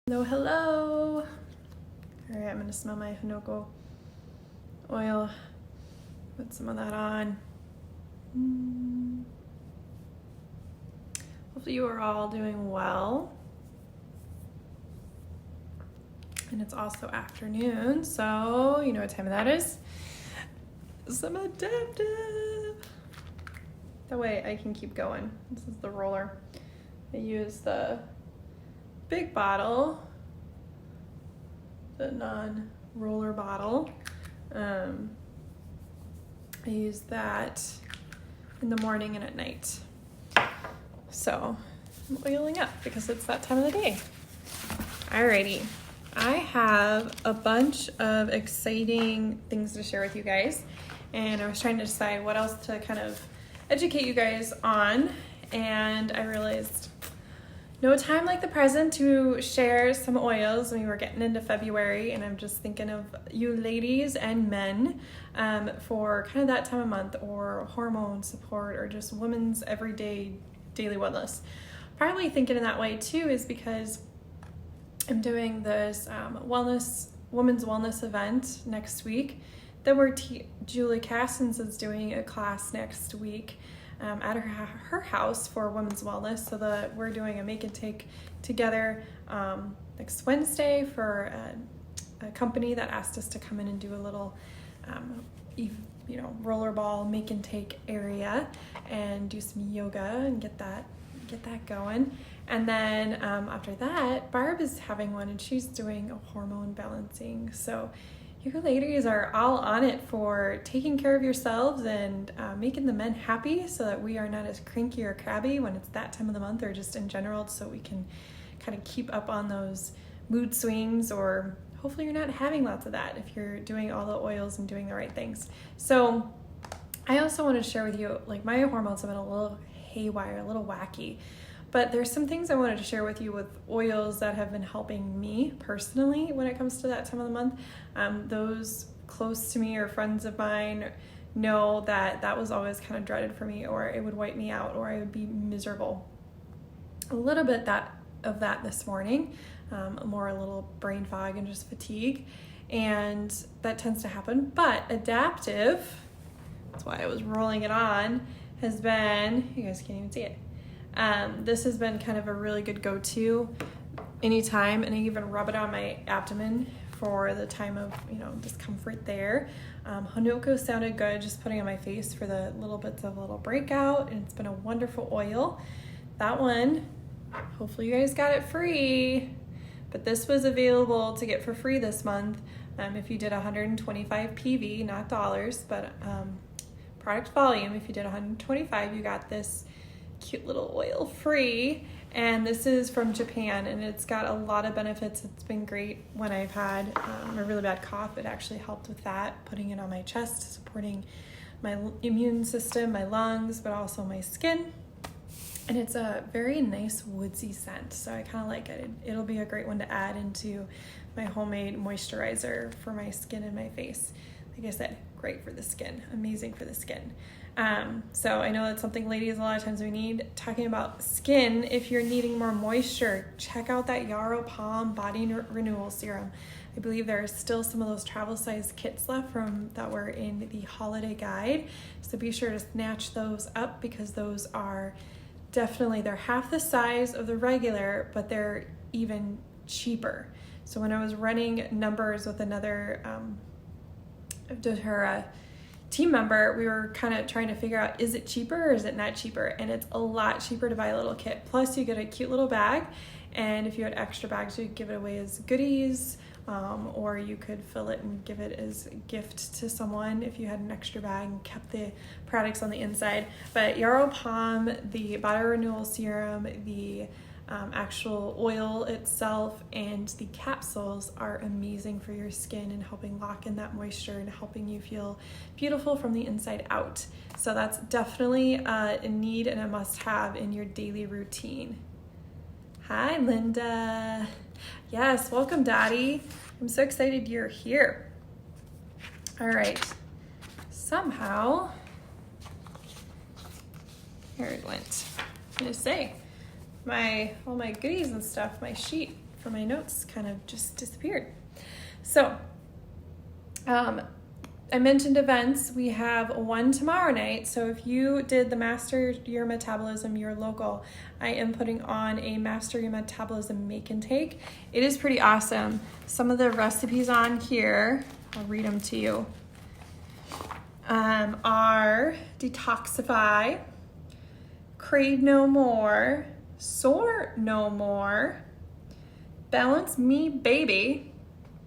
Hello, hello. All right, I'm gonna smell my Hinoko oil. Put some of that on. Hopefully you are all doing well. And it's also afternoon, so you know what time that is. Some adaptive. That way I can keep going. This is the roller. I use the big bottle, the non-roller bottle. I use that in the morning and at night. So I'm oiling up because it's that time of the day. Alrighty, I have a bunch of exciting things to share with you guys, and I was trying to decide what else to kind of educate you guys on, and I realized no time like the present to share some oils. We were getting into February, and I'm just thinking of you ladies and men for kind of that time of month, or hormone support, or just women's everyday daily wellness. Probably thinking in that way too is because I'm doing this women's wellness event next week. Then Julie Cassins is doing a class next week at her house for women's wellness. So we're doing a make and take together next Wednesday for a company that asked us to come in and do a little rollerball make and take area and do some yoga and get that going. And then after that, Barb is having one, and she's doing a hormone balancing. So you ladies are all on it for taking care of yourselves and making the men happy, so that we are not as cranky or crabby when it's that time of the month, or just in general, so we can kind of keep up on those mood swings, or hopefully you're not having lots of that if you're doing all the oils and doing the right things. So I also wanted to share with you, like, my hormones have been a little haywire, a little wacky. But there's some things I wanted to share with you with oils that have been helping me personally when it comes to that time of the month. Those close to me or friends of mine know that was always kind of dreaded for me, or it would wipe me out, or I would be miserable. A little bit of that this morning, more a little brain fog and just fatigue, and that tends to happen. But adaptive, that's why I was rolling it on, has been, you guys can't even see it. This has been kind of a really good go-to anytime, and I even rub it on my abdomen for the time of, discomfort there. Hinoko sounded good just putting on my face for the little bits of a little breakout, and it's been a wonderful oil. That one, hopefully you guys got it free, but this was available to get for free this month. If you did 125 PV, not dollars, but product volume, if you did 125, you got this cute little oil free, and this is from Japan, and it's got a lot of benefits. It's been great when I've had a really bad cough. It actually helped with that, putting it on my chest, supporting my immune system, my lungs, but also my skin. And it's a very nice woodsy scent, so I kind of like it. It'll be a great one to add into my homemade moisturizer for my skin and my face. Like I said, great for the skin, amazing for the skin. So I know that's something, ladies, a lot of times we need. Talking about skin, if you're needing more moisture, check out that Yarrow Palm Body Renewal Serum. I believe there are still some of those travel size kits left that were in the holiday guide. So be sure to snatch those up, because those are definitely, they're half the size of the regular, but they're even cheaper. So when I was running numbers with another doTERRA team member, we were kind of trying to figure out, is it cheaper or is it not cheaper? And it's a lot cheaper to buy a little kit. Plus you get a cute little bag, and if you had extra bags, you could give it away as goodies, or you could fill it and give it as a gift to someone if you had an extra bag and kept the products on the inside. But Yarrow Palm, the Body Renewal Serum, the actual oil itself, and the capsules are amazing for your skin and helping lock in that moisture and helping you feel beautiful from the inside out. So that's definitely a need and a must-have in your daily routine. Hi, Linda. Yes, welcome, Daddy. I'm so excited you're here. All right. Somehow, here it went. I'm gonna say, all my goodies and stuff, my sheet for my notes kind of just disappeared. So, I mentioned events. We have one tomorrow night. So if you did the Master Your Metabolism, your local, I am putting on a Master Your Metabolism make and take. It is pretty awesome. Some of the recipes on here, I'll read them to you, are Detoxify, Crave No More, Soar No More, Balance Me Baby,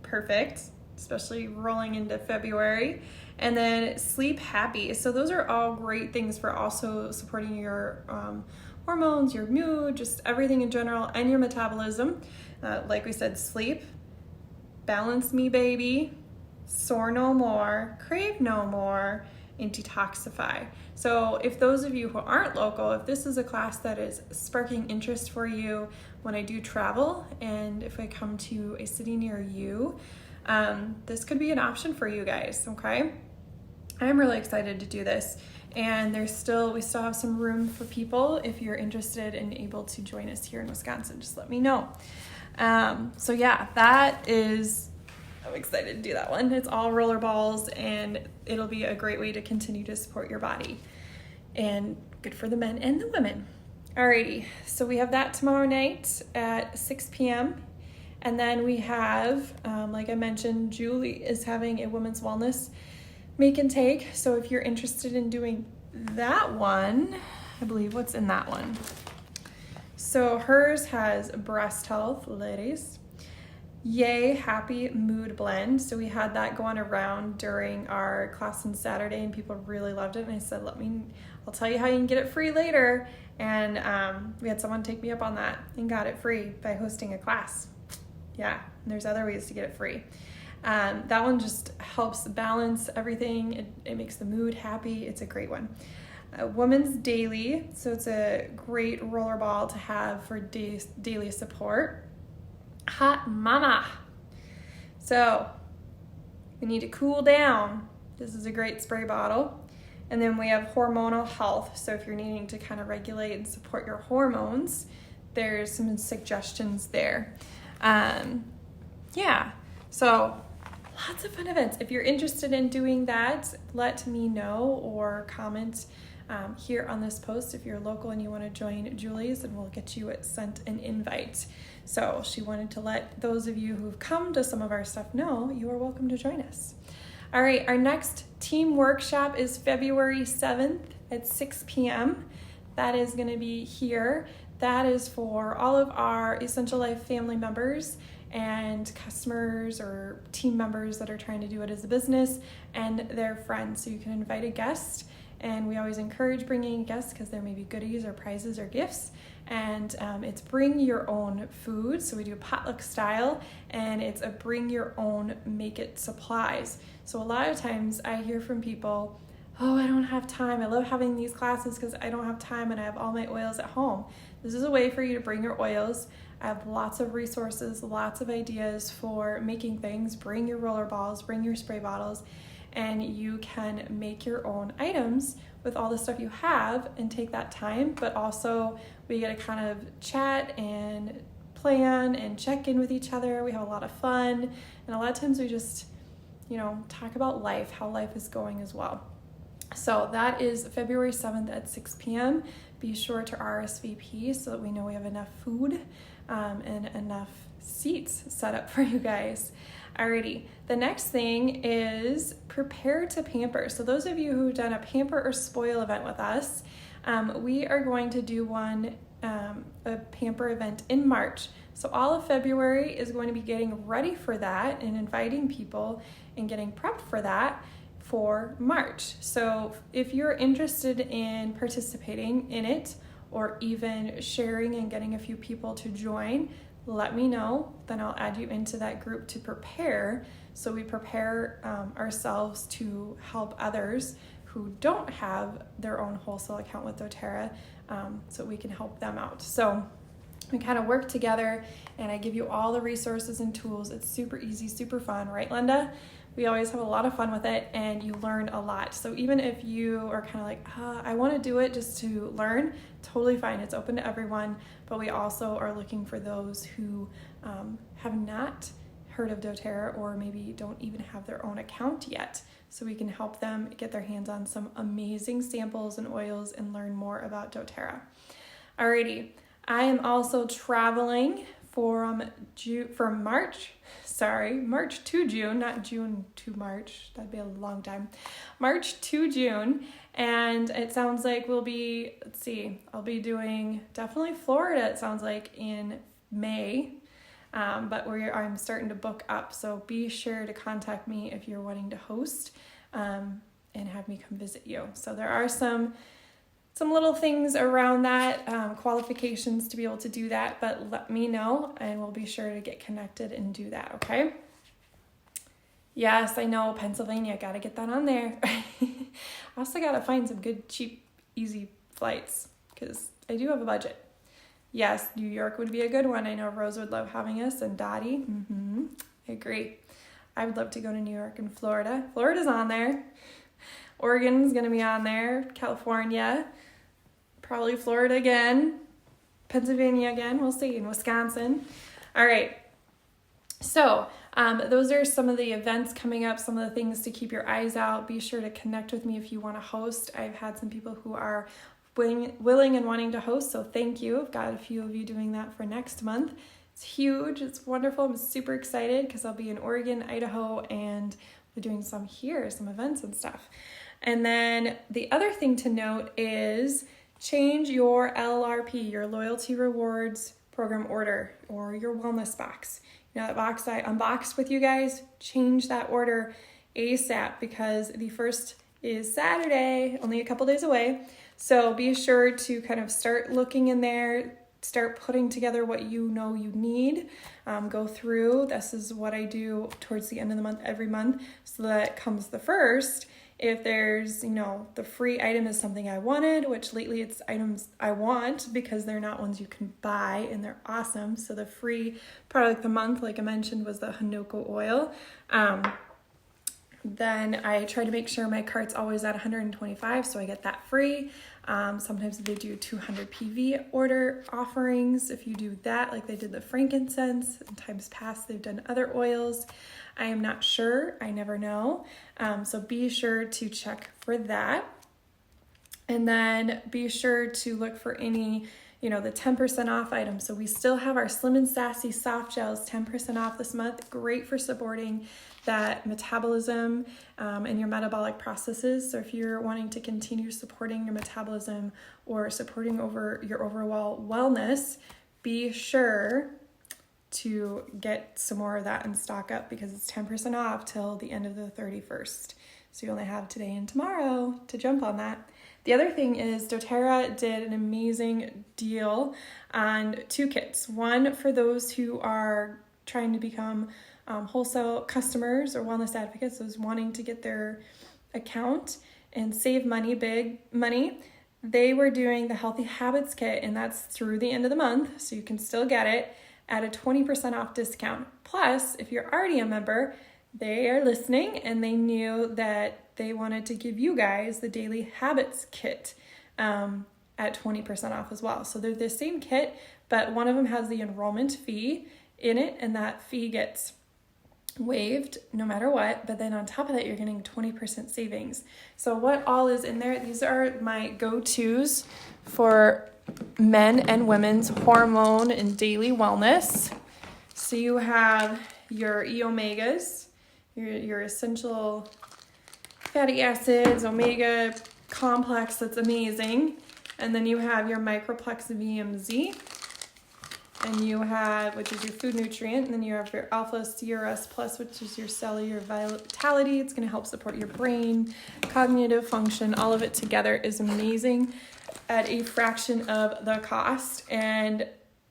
perfect, especially rolling into February, and then Sleep Happy. So those are all great things for also supporting your hormones, your mood, just everything in general, and your metabolism. Like we said, sleep, Balance Me Baby, Soar No More, Crave No More, and Detoxify. So if those of you who aren't local, if this is a class that is sparking interest for you when I do travel, and if I come to a city near you, this could be an option for you guys, okay? I'm really excited to do this, and we still have some room for people. If you're interested and able to join us here in Wisconsin, just let me know. So yeah, I'm excited to do that one. It's all roller balls, and it'll be a great way to continue to support your body, and good for the men and the women. Alrighty, so we have that tomorrow night at 6 p.m. And then we have, like I mentioned, Julie is having a women's wellness make and take. So if you're interested in doing that one, I believe what's in that one. So hers has breast health, ladies. Yay, happy mood blend. So we had that going around during our class on Saturday, and people really loved it. And I said, I'll tell you how you can get it free later. And we had someone take me up on that and got it free by hosting a class. Yeah, and there's other ways to get it free. That one just helps balance everything. It makes the mood happy. It's a great one. Women's Daily, so it's a great roller ball to have for daily support. Hot Mama. So we need to cool down. This is a great spray bottle. And then we have hormonal health. So if you're needing to kind of regulate and support your hormones, there's some suggestions there. Yeah, so lots of fun events. If you're interested in doing that, let me know or comment here on this post if you're local and you want to join Julie's, and we'll get you sent an invite. So she wanted to let those of you who've come to some of our stuff know you are welcome to join us. All right, our next team workshop is February 7th at 6 p.m. That is going to be here. That is for all of our Essential Life family members and customers or team members that are trying to do it as a business and their friends. So you can invite a guest, and we always encourage bringing guests because there may be goodies or prizes or gifts. And it's bring your own food. So we do potluck style, and it's a bring your own make it supplies. So a lot of times I hear from people, oh, I don't have time. I love having these classes because I don't have time and I have all my oils at home. This is a way for you to bring your oils. I have lots of resources, lots of ideas for making things. Bring your roller balls, bring your spray bottles, and you can make your own items with all the stuff you have and take that time. But also we get to kind of chat and plan and check in with each other. We have a lot of fun, and a lot of times we just, talk about life, how life is going as well. So that is February 7th at 6 p.m. Be sure to RSVP so that we know we have enough food and enough seats set up for you guys. Alrighty, the next thing is prepare to pamper. So those of you who've done a pamper or spoil event with us, we are going to do a pamper event in March. So all of February is going to be getting ready for that and inviting people and getting prepped for that for March. So if you're interested in participating in it or even sharing and getting a few people to join, let me know. Then I'll add you into that group to prepare. So we prepare ourselves to help others who don't have their own wholesale account with doTERRA, so we can help them out. So we kind of work together, and I give you all the resources and tools. It's super easy, super fun, right, Linda? We always have a lot of fun with it, and you learn a lot. So even if you are kind of like, I want to do it just to learn, totally fine. It's open to everyone, but we also are looking for those who have not heard of doTERRA or maybe don't even have their own account yet. So we can help them get their hands on some amazing samples and oils and learn more about doTERRA. Alrighty, I am also traveling March to June, not June to March. That'd be a long time. March to June. And it sounds like I'll be doing definitely Florida, it sounds like, in May. But I'm starting to book up. So be sure to contact me if you're wanting to host and have me come visit you. So there are some little things around that, qualifications to be able to do that, but let me know and we'll be sure to get connected and do that, okay? Yes, I know, Pennsylvania, gotta get that on there. I also gotta find some good, cheap, easy flights because I do have a budget. Yes, New York would be a good one. I know Rose would love having us and Dottie. I agree. I would love to go to New York and Florida. Florida's on there. Oregon's gonna be on there. California. Probably Florida again, Pennsylvania again, we'll see, in Wisconsin. All right, so those are some of the events coming up, some of the things to keep your eyes out. Be sure to connect with me if you want to host. I've had some people who are willing and wanting to host, so thank you. I've got a few of you doing that for next month. It's huge, it's wonderful. I'm super excited because I'll be in Oregon, Idaho, and we're doing some events and stuff. And then the other thing to note is change your LRP, your Loyalty Rewards Program order, or your wellness box. You know that box I unboxed with you guys? Change that order ASAP because the 1st is Saturday, only a couple days away. So be sure to kind of start looking in there, start putting together what you know you need. Go through, this is what I do towards the end of the month, every month, so that comes the 1st. If there's, the free item is something I wanted, which lately it's items I want because they're not ones you can buy and they're awesome. So the free product of the month, like I mentioned, was the Hanoko oil. Then I try to make sure my cart's always at 125, so I get that free. Sometimes they do 200 PV order offerings. If you do that, like they did the frankincense, in times past they've done other oils. I am not sure, I never know. So be sure to check for that. And then be sure to look for any, the 10% off items. So we still have our Slim and Sassy soft gels, 10% off this month. Great for supporting that metabolism and your metabolic processes. So if you're wanting to continue supporting your metabolism or supporting your overall wellness, be sure to get some more of that and stock up because it's 10% off till the end of the 31st. So you only have today and tomorrow to jump on that. The other thing is doTERRA did an amazing deal on 2 kits. One for those who are trying to become wholesale customers or wellness advocates, those wanting to get their account and save money, big money. They were doing the Healthy Habits kit, and that's through the end of the month, so you can still get it at a 20% off discount. Plus, if you're already a member, they are listening and they knew that they wanted to give you guys the Daily Habits kit at 20% off as well. So they're the same kit, but one of them has the enrollment fee in it, and that fee gets waived no matter what, but then on top of that you're getting 20% savings. So what all is in there? These are my go-tos for men and women's hormone and daily wellness. So you have your E-omegas, your essential fatty acids, omega complex, that's amazing. And then you have your Microplex VMZ, and you have, which is your food nutrient, and then you have your Alpha CRS Plus, which is your cellular vitality. It's going to help support your brain, cognitive function. All of it together is amazing at a fraction of the cost, and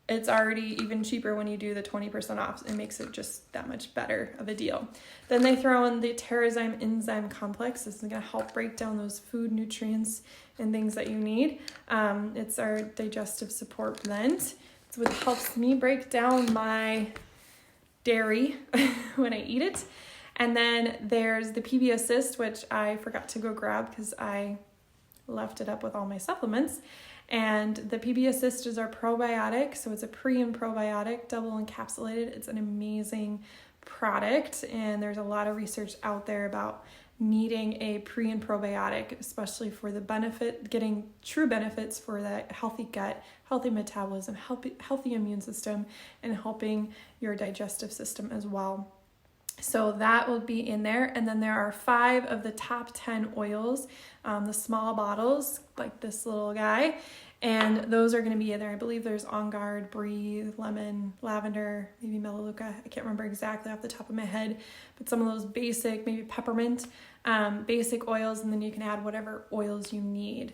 it's already even cheaper when you do the 20% off. It makes it just that much better of a deal. Then they throw in the Terrazyme Enzyme Complex. This is going to help break down those food nutrients and things that you need. It's our digestive support blend. It's what helps me break down my dairy when I eat it. And then there's the PB Assist, which I forgot to go grab because I left it up with all my supplements. And the PB Assist is our probiotic, so it's a pre and probiotic, double encapsulated. It's an amazing product, and there's a lot of research out there about needing a pre and probiotic, especially for the benefit, getting true benefits for that healthy gut, healthy metabolism, healthy immune system, and helping your digestive system as well. So that will be in there. And then there are 5 of the top 10 oils, the small bottles, like this little guy. And those are going to be in there. I believe there's On Guard, Breathe, Lemon, Lavender, maybe Melaleuca. I can't remember exactly off the top of my head, but some of those basic, maybe peppermint, basic oils. And then you can add whatever oils you need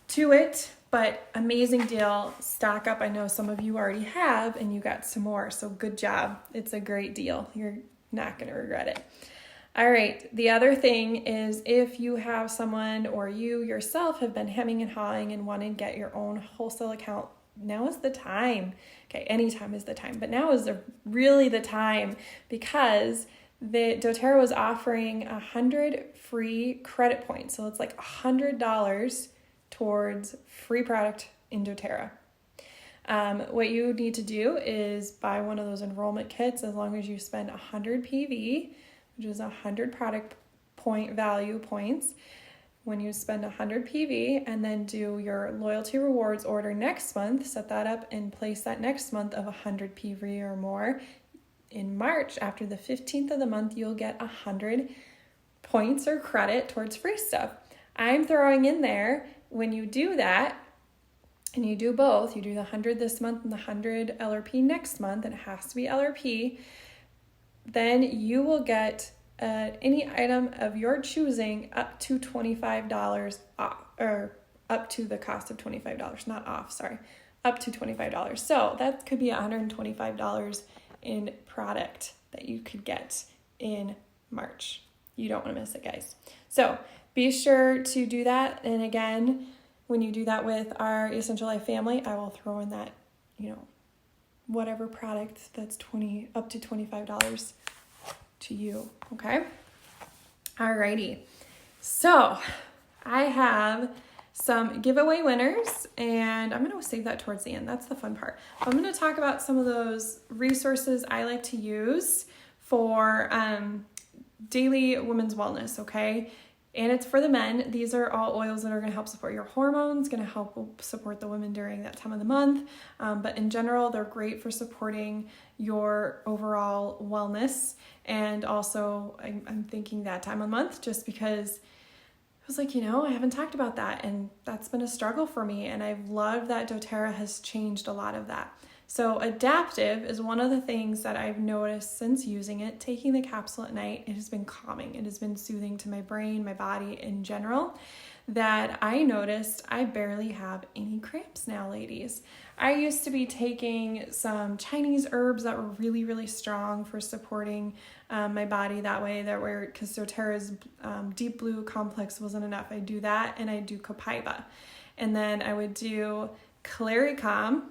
to it. But amazing deal. Stock up. I know some of you already have, and you got some more. So good job. It's a great deal. You're not going to regret it. All right. The other thing is, if you have someone or you yourself have been hemming and hawing and want to get your own wholesale account, now is the time. Okay. Anytime is the time, but now is really the time, because the doTERRA was offering 100 free credit points. So it's like $100 towards free product in doTERRA. What you need to do is buy one of those enrollment kits as long as you spend 100 PV, which is 100 product point value points. When you spend 100 PV and then do your loyalty rewards order next month, set that up and place that next month of 100 PV or more. In March, after the 15th of the month, you'll get 100 points or credit towards free stuff. I'm throwing in there, when you do that, and you do both, you do the 100 this month and the 100 LRP next month, and it has to be LRP, then you will get any item of your choosing up to $25 off, or up to the cost of $25, not off, sorry, up to $25. So that could be $125 in product that you could get in March. You don't want to miss it, guys. So be sure to do that. And again, when you do that with our Essential Life family, I will throw in that, whatever product that's up to $25 to you. Okay. Alrighty. So I have some giveaway winners, and I'm going to save that towards the end. That's the fun part. I'm going to talk about some of those resources I like to use for daily women's wellness. Okay. And it's for the men. These are all oils that are going to help support your hormones, going to help support the women during that time of the month. But in general, they're great for supporting your overall wellness. And also, I'm thinking that time of month just because I was like, I haven't talked about that. And that's been a struggle for me. And I've loved that doTERRA has changed a lot of that. So adaptive is one of the things that I've noticed since using it. Taking the capsule at night, it has been calming. It has been soothing to my brain, my body in general, that I noticed I barely have any cramps now, ladies. I used to be taking some Chinese herbs that were really, really strong for supporting my body that way, because doTERRA's deep blue complex wasn't enough. I do that, and I do copaiba. And then I would do Claricom,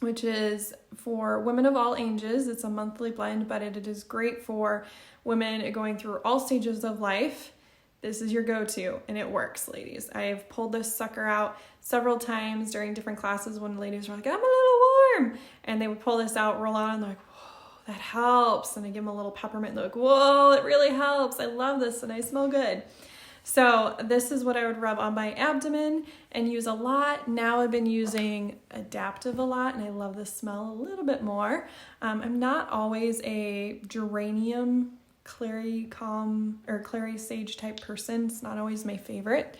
which is for women of all ages. It's a monthly blend, but it is great for women going through all stages of life. This is your go-to, and it works, ladies. I've pulled this sucker out several times during different classes when ladies were like, I'm a little warm. And they would pull this out, roll on, and they're like, whoa, that helps. And I give them a little peppermint, and they're like, whoa, it really helps. I love this, and I smell good. So this is what I would rub on my abdomen and use a lot. Now I've been using Adaptive a lot, and I love the smell a little bit more. I'm not always a geranium, clary sage type person. It's not always my favorite.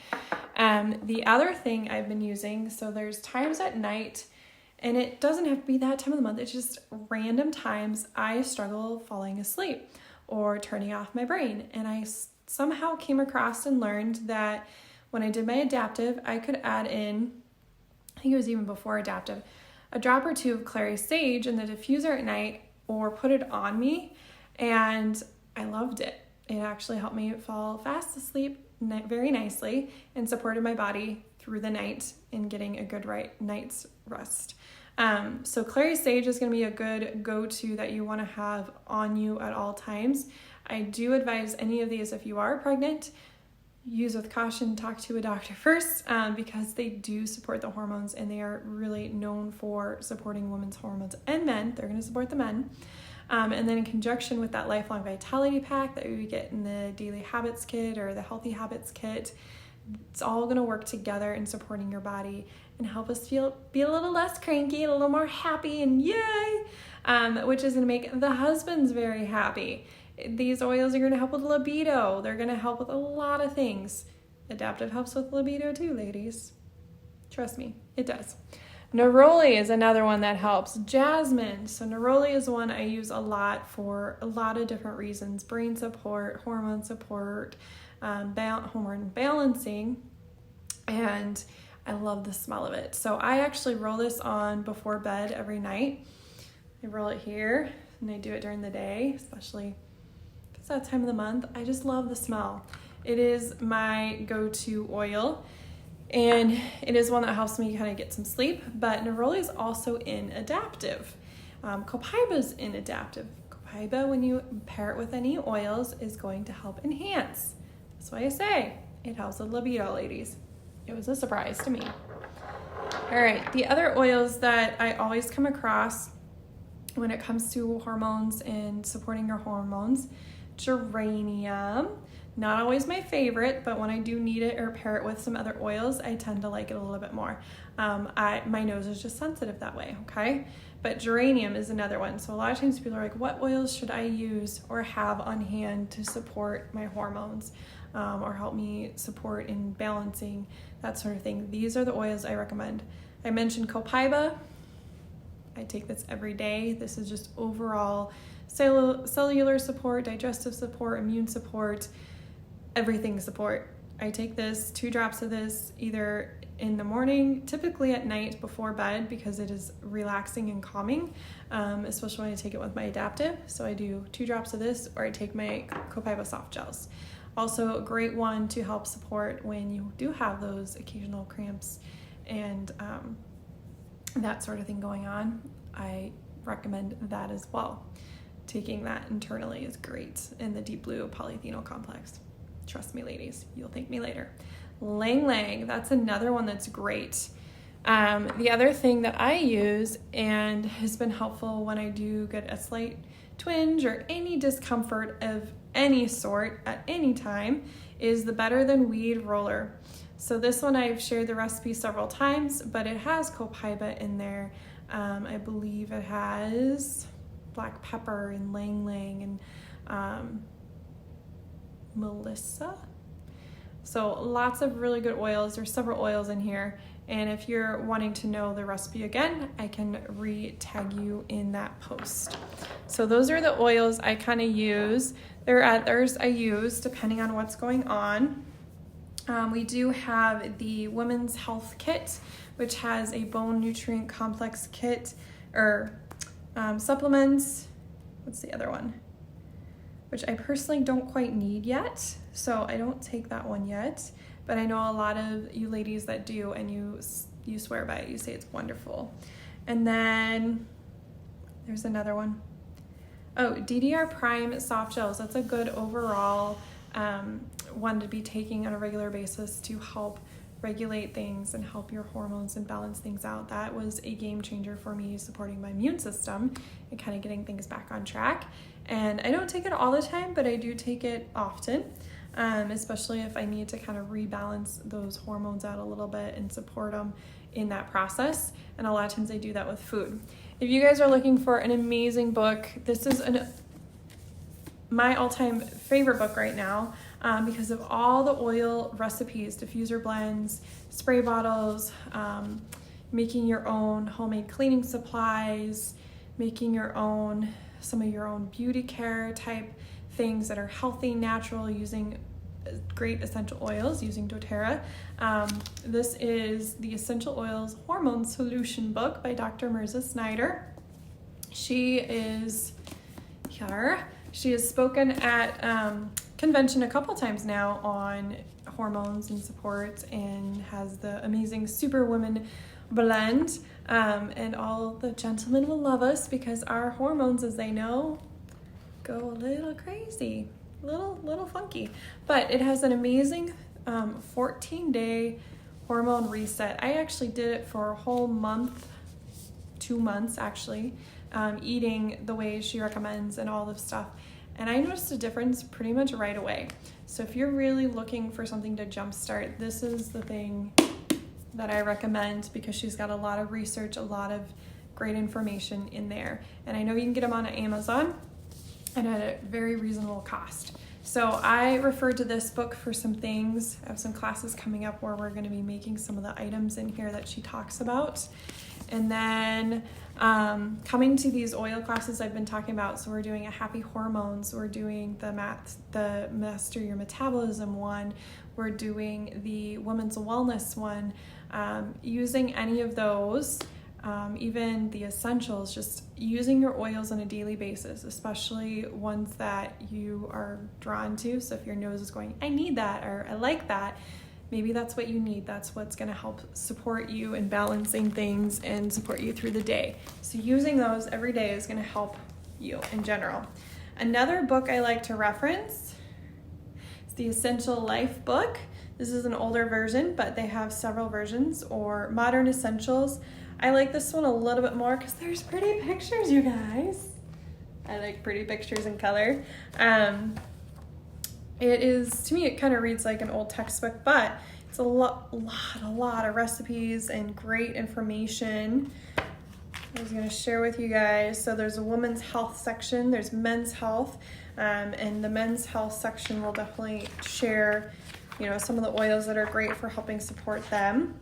The other thing I've been using, so there's times at night, and it doesn't have to be that time of the month. It's just random times I struggle falling asleep or turning off my brain. And I somehow came across and learned that when I did my Adaptive, I could add in, I think it was even before Adaptive, a drop or two of clary sage in the diffuser at night, or put it on me, and I loved it. It actually helped me fall fast asleep very nicely and supported my body through the night in getting a good night's rest. So clary sage is going to be a good go-to that you want to have on you at all times. I do advise any of these, if you are pregnant, use with caution. Talk to a doctor first, because they do support the hormones, and they are really known for supporting women's hormones and men. They're going to support the men. And then in conjunction with that lifelong vitality pack that we get in the daily habits kit or the healthy habits kit, it's all going to work together in supporting your body and help us be a little less cranky, a little more happy, and yay, which is going to make the husbands very happy. These oils are going to help with libido. They're going to help with a lot of things. Adaptive helps with libido too, ladies. Trust me, it does. Neroli is another one that helps. Jasmine. So neroli is one I use a lot for a lot of different reasons. Brain support, hormone support, hormone balancing, and I love the smell of it. So I actually roll this on before bed every night. I roll it here, and I do it during the day, especially if it's that time of the month. I just love the smell. It is my go-to oil, and it is one that helps me kind of get some sleep, but neroli is also in adaptive. Copaiba is in adaptive. Copaiba, when you pair it with any oils, is going to help enhance. That's why I say it helps with libido, ladies. It was a surprise to me. All right, the other oils that I always come across when it comes to hormones and supporting your hormones, geranium. Not always my favorite, but when I do need it or pair it with some other oils, I tend to like it a little bit more. My nose is just sensitive that way, okay? But geranium is another one. So a lot of times people are like, what oils should I use or have on hand to support my hormones, or help me support in balancing, that sort of thing? These are the oils I recommend. I mentioned copaiba. I take this every day. This is just overall cellular support, digestive support, immune support, everything support. I take this, 2 drops of this, either in the morning, typically at night before bed, because it is relaxing and calming, especially when I take it with my adaptive. So I do 2 drops of this, or I take my copaiba soft gels. Also a great one to help support when you do have those occasional cramps and that sort of thing going on. I recommend that as well. Taking that internally is great in the deep blue polyphenol complex. Trust me, ladies, you'll thank me later. Lang Lang, that's another one that's great. The other thing that I use and has been helpful when I do get a slight twinge or any discomfort of any sort at any time is the Better Than Weed roller. So this one I've shared the recipe several times, but it has copaiba in there. I believe it has black pepper and Lang Lang and Melissa. So lots of really good oils. There's several oils in here. And if you're wanting to know the recipe again, I can re-tag you in that post. So those are the oils I kind of use. There are others I use depending on what's going on. We do have the Women's Health Kit, which has a bone nutrient complex kit, or supplements. What's the other one? Which I personally don't quite need yet, so I don't take that one yet. But I know a lot of you ladies that do, and you swear by it. You say it's wonderful. And then there's another one. Oh, DDR Prime soft gels. That's a good overall one to be taking on a regular basis to help regulate things and help your hormones and balance things out. That was a game changer for me, supporting my immune system and kind of getting things back on track. And I don't take it all the time, but I do take it often, especially if I need to kind of rebalance those hormones out a little bit and support them in that process. And a lot of times I do that with food. If you guys are looking for an amazing book, this is my all-time favorite book right now, because of all the oil recipes, diffuser blends, spray bottles, making your own homemade cleaning supplies, making your own, some of your own beauty care type things that are healthy, natural, using great essential oils, using doTERRA. This is the Essential Oils Hormone Solution book by Dr. Mirza Snyder. She is here. She has spoken at convention a couple times now on hormones and support, and has the amazing Superwoman blend. And all the gentlemen will love us because our hormones, as they know, go a little crazy, little funky. But it has an amazing 14-day hormone reset. I actually did it for a whole month, 2 months actually, eating the way she recommends and all this stuff. And I noticed a difference pretty much right away. So if you're really looking for something to jumpstart, this is the thing that I recommend, because she's got a lot of research, a lot of great information in there. And I know you can get them on Amazon and at a very reasonable cost. So I referred to this book for some things. I have some classes coming up where we're going to be making some of the items in here that she talks about. And then coming to these oil classes I've been talking about, so we're doing a happy hormones, we're doing the master your metabolism one, we're doing the women's wellness one, using any of those, even the essentials, just using your oils on a daily basis, especially ones that you are drawn to. So if your nose is going, I need that, or I like that, maybe that's what you need. That's what's going to help support you in balancing things and support you through the day. So using those every day is going to help you in general. Another book I like to reference is the Essential Life book. This is an older version, but they have several versions, or Modern Essentials. I like this one a little bit more because there's pretty pictures, you guys. I like pretty pictures and color. It is, to me, it kind of reads like an old textbook, but it's a lot of recipes and great information. I was going to share with you guys. So there's a women's health section, there's men's health, and the men's health section will definitely share, some of the oils that are great for helping support them.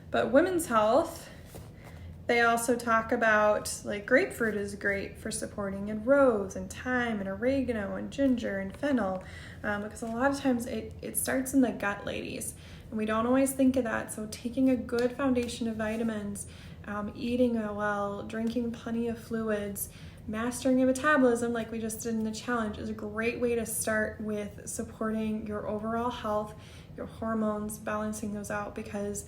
But women's health, they also talk about, like, grapefruit is great for supporting, and rose and thyme and oregano and ginger and fennel, because a lot of times it starts in the gut, ladies, and we don't always think of that. So taking a good foundation of vitamins, eating well, drinking plenty of fluids, mastering your metabolism like we just did in the challenge is a great way to start with supporting your overall health, your hormones, balancing those out, because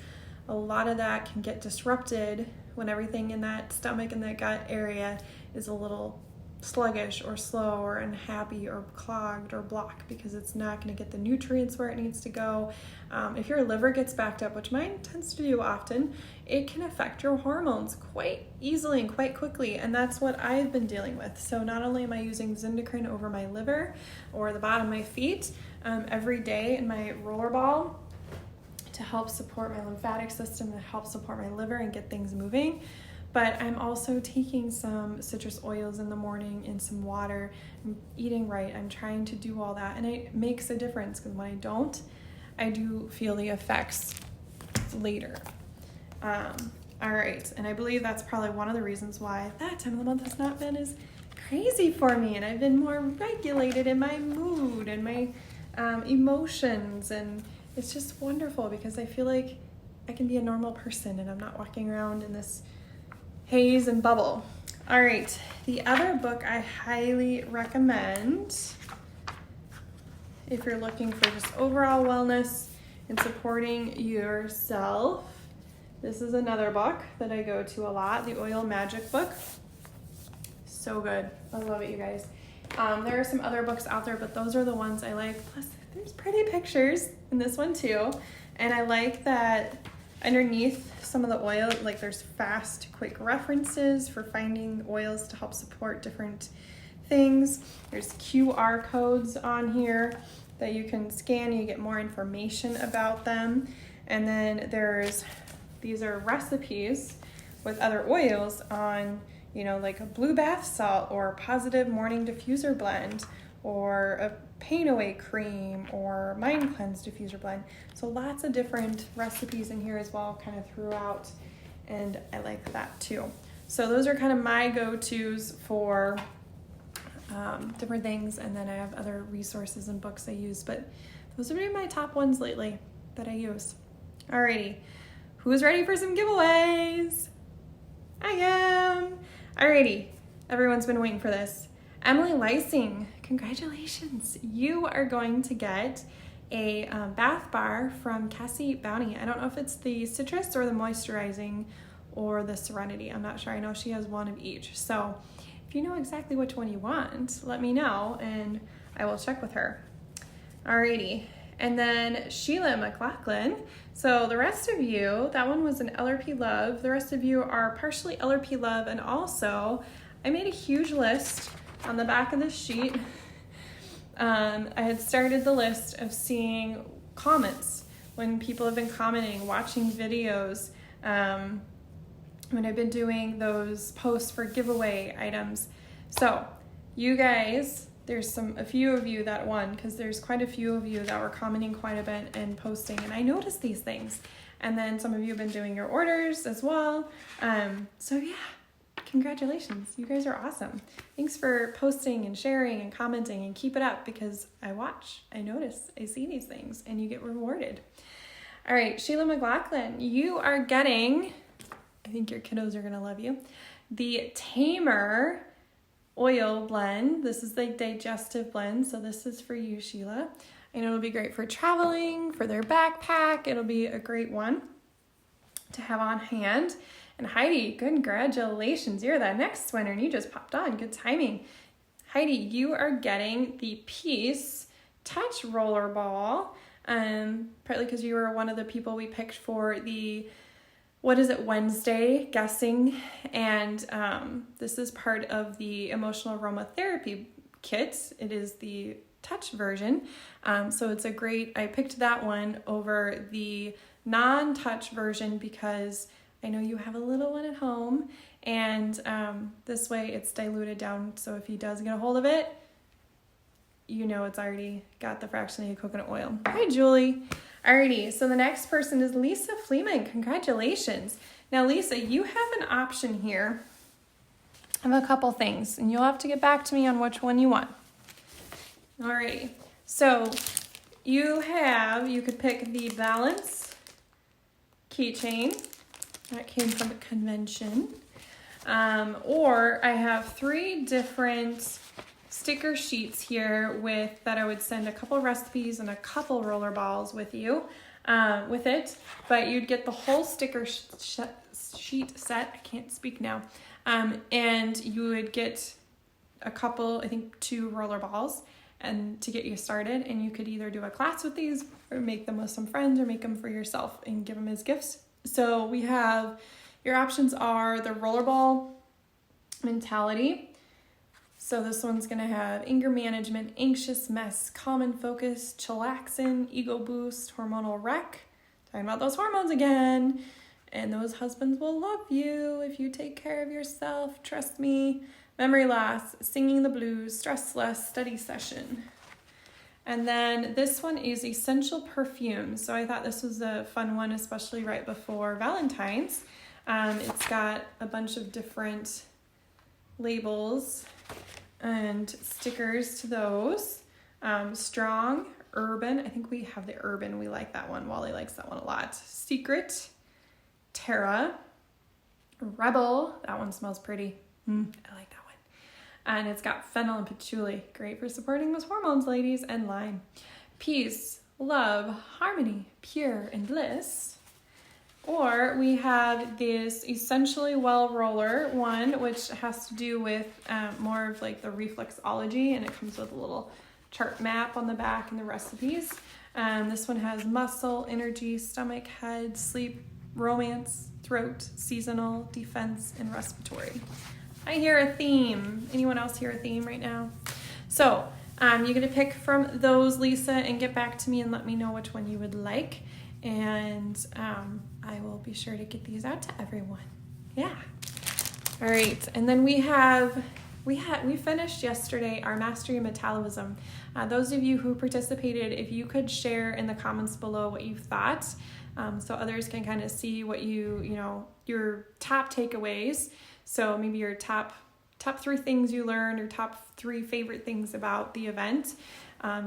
a lot of that can get disrupted when everything in that stomach and that gut area is a little sluggish or slow or unhappy or clogged or blocked, because it's not going to get the nutrients where it needs to go. If your liver gets backed up, which mine tends to do often, it can affect your hormones quite easily and quite quickly, and that's what I've been dealing with. So not only am I using Zindacrine over my liver or the bottom of my feet every day in my roller ball to help support my lymphatic system, to help support my liver and get things moving, but I'm also taking some citrus oils in the morning and some water. I'm eating right. I'm trying to do all that, and it makes a difference, because when I don't, I do feel the effects later. All right, and I believe that's probably one of the reasons why that time of the month has not been as crazy for me, and I've been more regulated in my mood and my emotions, and it's just wonderful because I feel like I can be a normal person and I'm not walking around in this haze and bubble. All right, the other book I highly recommend if you're looking for just overall wellness and supporting yourself, this is another book that I go to a lot, the Oil Magic book. So good. I love it, you guys. There are some other books out there, but those are the ones I like. Plus, there's pretty pictures in this one too. And I like that underneath some of the oil, like, there's fast, quick references for finding oils to help support different things. There's QR codes on here that you can scan. You get more information about them. And then these are recipes with other oils on, like a blue bath salt or positive morning diffuser blend or a pain away cream or mind cleanse diffuser blend. So lots of different recipes in here as well, kind of throughout, and I like that too. So those are kind of my go-tos for different things, and then I have other resources and books I use, but those are my top ones lately that I use. Alrighty, who's ready for some giveaways? I am. Alrighty, everyone's been waiting for this. Emily Lysing, congratulations. You are going to get a bath bar from Cassie Bounty. I don't know if it's the citrus or the moisturizing or the serenity. I'm not sure. I know she has one of each. So if you know exactly which one you want, let me know and I will check with her. Alrighty. And then Sheila McLaughlin. So the rest of you, that one was an LRP Love. The rest of you are partially LRP Love. And also, I made a huge list on the back of this sheet. I had started the list of seeing comments when people have been commenting, watching videos, when I've been doing those posts for giveaway items. So you guys, there's a few of you that won, because there's quite a few of you that were commenting quite a bit and posting, and I noticed these things. And then some of you have been doing your orders as well. So yeah, congratulations. You guys are awesome. Thanks for posting and sharing and commenting, and keep it up, because I watch, I notice, I see these things, and you get rewarded. All right, Sheila McLaughlin, you are getting, I think your kiddos are gonna love you, the Tamer oil blend. This is the digestive blend, so this is for you, Sheila. I know it'll be great for traveling, for their backpack. It'll be a great one to have on hand. And Heidi, congratulations. You're the next winner, and you just popped on. Good timing. Heidi, you are getting the Peace Touch Roller Ball, partly because you were one of the people we picked for the Wednesday guessing, and this is part of the emotional aromatherapy kit. It is the touch version, so it's a great, I picked that one over the non-touch version because I know you have a little one at home, and this way it's diluted down, so if he does get a hold of it, you know it's already got the fractionated coconut oil. Hi, Julie. Alrighty, so the next person is Lisa Fleeman. Congratulations. Now, Lisa, you have an option here of a couple things, and you'll have to get back to me on which one you want. Alrighty, so you could pick the Balance keychain. That came from a convention. Or I have 3 different sticker sheets here that I would send a couple recipes and a couple roller balls with you with it, but you'd get the whole sticker sheet set. I can't speak now. And you would get a couple, I think 2 roller balls, and to get you started, and you could either do a class with these or make them with some friends or make them for yourself and give them as gifts. So we have, your options are the rollerball mentality. So this one's going to have anger management, anxious mess, common focus, chillaxin, ego boost, hormonal wreck. Talking about those hormones again. And those husbands will love you if you take care of yourself. Trust me. Memory loss, singing the blues, stress less, study session. And then this one is essential perfumes. So I thought this was a fun one, especially right before Valentine's. It's got a bunch of different labels and stickers to those. Strong, Urban. I think we have the Urban. We like that one. Wally likes that one a lot. Secret, Terra, Rebel. That one smells pretty. I like that one. And it's got fennel and patchouli. Great for supporting those hormones, ladies. And lime. Peace, love, harmony, pure, and bliss. Or we have this Essentially Well Roller one, which has to do with more of like the reflexology, and it comes with a little chart map on the back and the recipes. This one has muscle, energy, stomach, head, sleep, romance, throat, seasonal, defense, and respiratory. I hear a theme. Anyone else hear a theme right now? So you're going to pick from those, Lisa, and get back to me and let me know which one you would like. And I will be sure to get these out to everyone. Yeah. All right. And then we finished yesterday our Mastery of Metabolism. Those of you who participated, if you could share in the comments below what you thought, so others can kind of see what your top takeaways. So maybe your top 3 things you learned, or top 3 favorite things about the event.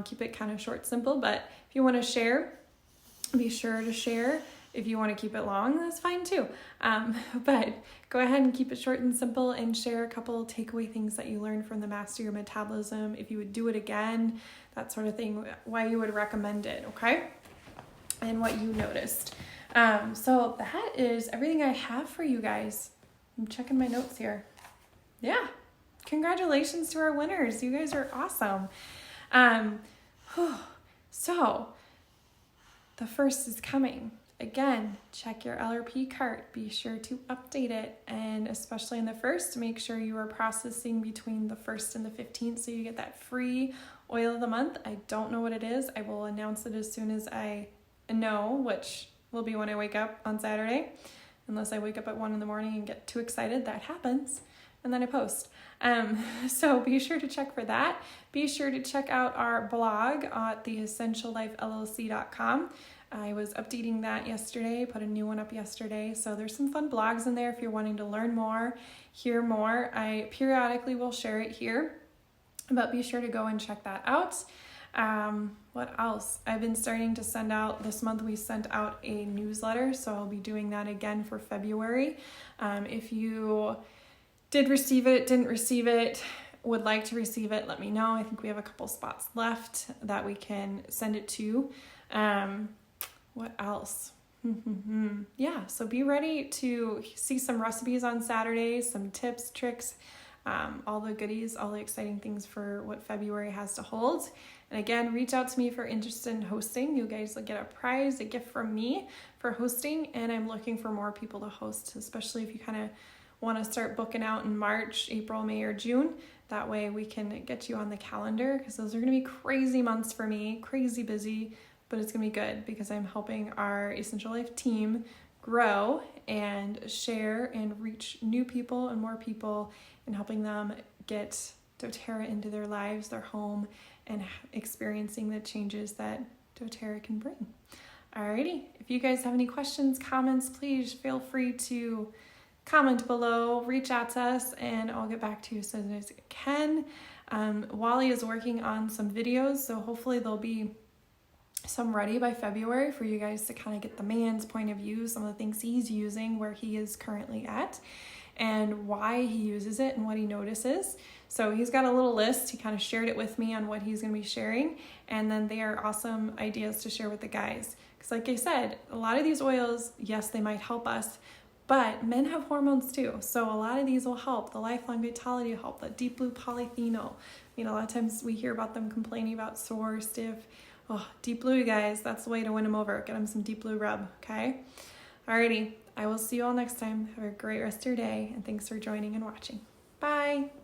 Keep it kind of short, simple, but if you want to share, be sure to share. If you want to keep it long, that's fine too. But go ahead and keep it short and simple, and share a couple takeaway things that you learned from the Master Your Metabolism. If you would do it again, that sort of thing, why you would recommend it, okay? And what you noticed. So that is everything I have for you guys. I'm checking my notes here. Yeah. Congratulations to our winners. You guys are awesome. So the 1st is coming. Again, check your LRP cart. Be sure to update it. And especially in the 1st, make sure you are processing between the 1st and the 15th so you get that free oil of the month. I don't know what it is. I will announce it as soon as I know, which will be when I wake up on Saturday. Unless I wake up at 1 in the morning and get too excited, that happens. And then I post. So be sure to check for that. Be sure to check out our blog at theessentiallifellc.com. I was updating that yesterday, put a new one up yesterday. So there's some fun blogs in there if you're wanting to learn more, hear more. I periodically will share it here, but be sure to go and check that out. What else? I've been starting to send out, this month we sent out a newsletter, so I'll be doing that again for February. If you did receive it, didn't receive it, would like to receive it, let me know. I think we have a couple spots left that we can send it to. What else? Yeah, so be ready to see some recipes on Saturdays, some tips, tricks, all the goodies, all the exciting things for what February has to hold. And again, reach out to me if you're interested in hosting. You guys will get a prize, a gift from me for hosting, and I'm looking for more people to host, especially if you kind of want to start booking out in March, April, May, or June. That way we can get you on the calendar, because those are going to be crazy months for me, crazy busy, but it's going to be good because I'm helping our Essential Life team grow and share and reach new people and more people, and helping them get doTERRA into their lives, their home, and experiencing the changes that doTERRA can bring. Alrighty, if you guys have any questions, comments, please feel free to comment below, reach out to us, and I'll get back to you as soon as I can. Wally is working on some videos, so hopefully there'll be some ready by February for you guys to kind of get the man's point of view, some of the things he's using, where he is currently at, and why he uses it and what he notices. So he's got a little list. He kind of shared it with me on what he's going to be sharing, and then they are awesome ideas to share with the guys. Because like I said, a lot of these oils, yes, they might help us, but men have hormones too. So a lot of these will help. The Lifelong Vitality will help. The Deep Blue Polyphenol. A lot of times we hear about them complaining about sore, stiff. Oh, Deep Blue, you guys, that's the way to win them over. Get them some Deep Blue rub, okay? Alrighty, I will see you all next time. Have a great rest of your day, and thanks for joining and watching. Bye!